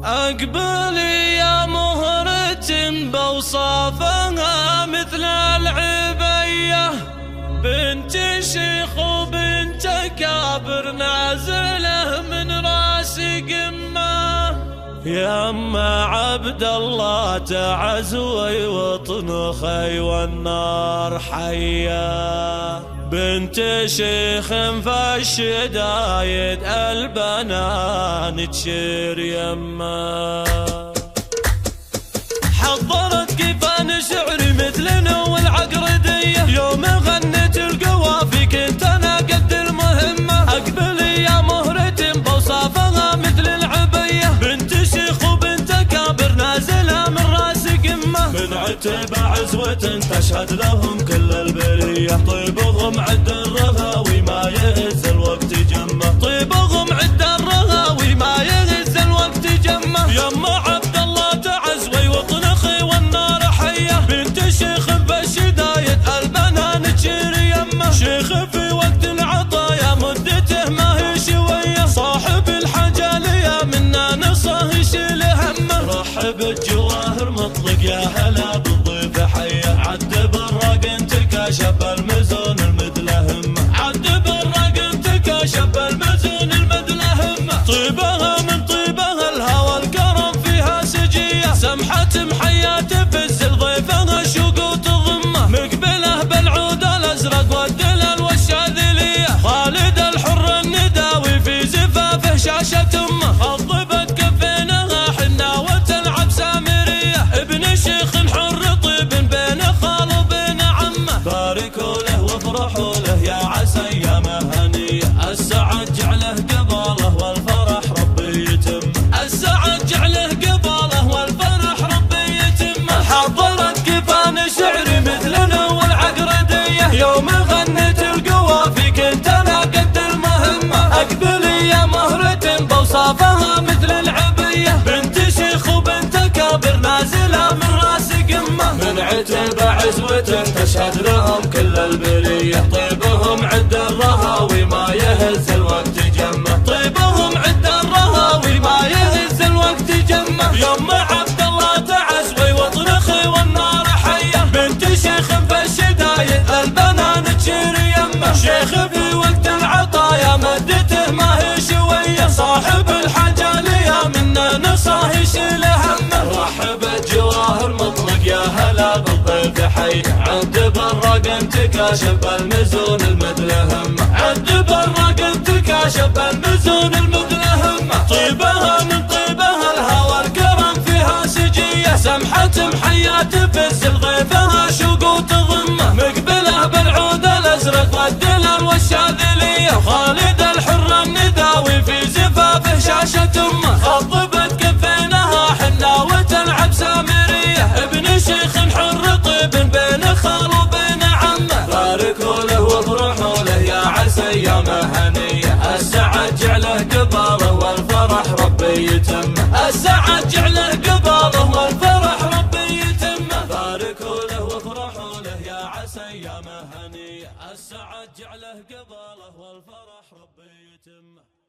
أقبلي يا مهرة بوصافها مثل العبية، بنت شيخ وبنت كابر نازله من راس قمة. يا أما عبد الله تعزوي وطن خي والنار حية، بنت شيخ في الشدايد البنان تشير يمه. حضرت كيفان شعري مثلنا والعقردية، يوم غنت القوافي كنت انا قد المهمة. اقبلي يا مهرة بوصافها مثل العبية، بنت شيخ وبنت كابر نازلة من راس قمة. من عتب عزوة تشهد لهم كل البرية، طيبهم عد الرهاوي ما يهز الوقت جمه. طيبهم عد الرهاوي ما يهز الوقت جمه. يما عبد الله تعزوي وطنخي والنار حية، بنت شيخ بالشدايد البنان تشير يمه. شيخ في وقت العطايا مدته ما هي شوية، صاحب الحجالية منا نصه يشيل همه. رحب الجواهر مطلق يا هلا بالضيف حية، عد براق انتكاشف المزون المدلهمة. عد براق انتكاشف المزون المدلهمة. طيبها من طيبها الهوى الكرم فيها سجية، سمحة محيات فز ضيفها شوق وتضمه. مقبله بالعود الازرق والدلال والشاذلية، خالد الحر النداوي في زفافه شاشة امه. خضبت كفينها حنا وتلعب سامرية، ابن شيخ حر طيب بين خال وبين عمه. باركوا له وافرحوا له يا عسى ايامه هنية، السعد جعله قباله والفرح ربي يتم. السعد جعله قباله والفرح ربي يتم. حضرت كيفان شعري مثلنا والعقردية، يوم غنت القوافي كنت انا قد المهمة. اقبلي يا مهرة بوصافها مثل العبية، بنت شيخ وبنت كابر نازلة من راس قمة. من عتب عزوة تشهد لهم كل البرية، طيبهم عد الرهاوي ما يهز الوقت جمه. طيبهم عد الرهاوي ما يهز الوقت جمه. يما عبد الله تعزوي وطنخي والنار حية، بنت شيخ في الشدايد البنان تشير يمه. شيخ في وقت العطايا مدته ما هي شوية، صاحب الحجالية منا نصه يشيل همه. رحب الجواهر مطلق يا هلا بالضيف حي، عد براق انتكاشف المزون المدلهمة. عد براق انتكاشف المزون المدلهمة. طيبها من طيبها الهوى الكرم فيها سجية، سمحة محيات فز ضيفها شوق وتضمه. مقبله بالعود الازرق والدلال والشاذلية، خالد الحر النداوي في زفافه شاشة امه. خضبت كفينها حنا وتلعب سامرية، ابن شيخ حر طيب بين خال وبين عمه. باركوا له وافرحوا له يا عسى ايامه هنية، السعد جعله قباله والفرح ربي يتم. السعد جعله قباله والفرح ربي يتم. باركوا له وافرحوا له يا عسى ايامه هنية، السعد جعله قباله والفرح ربي يتم.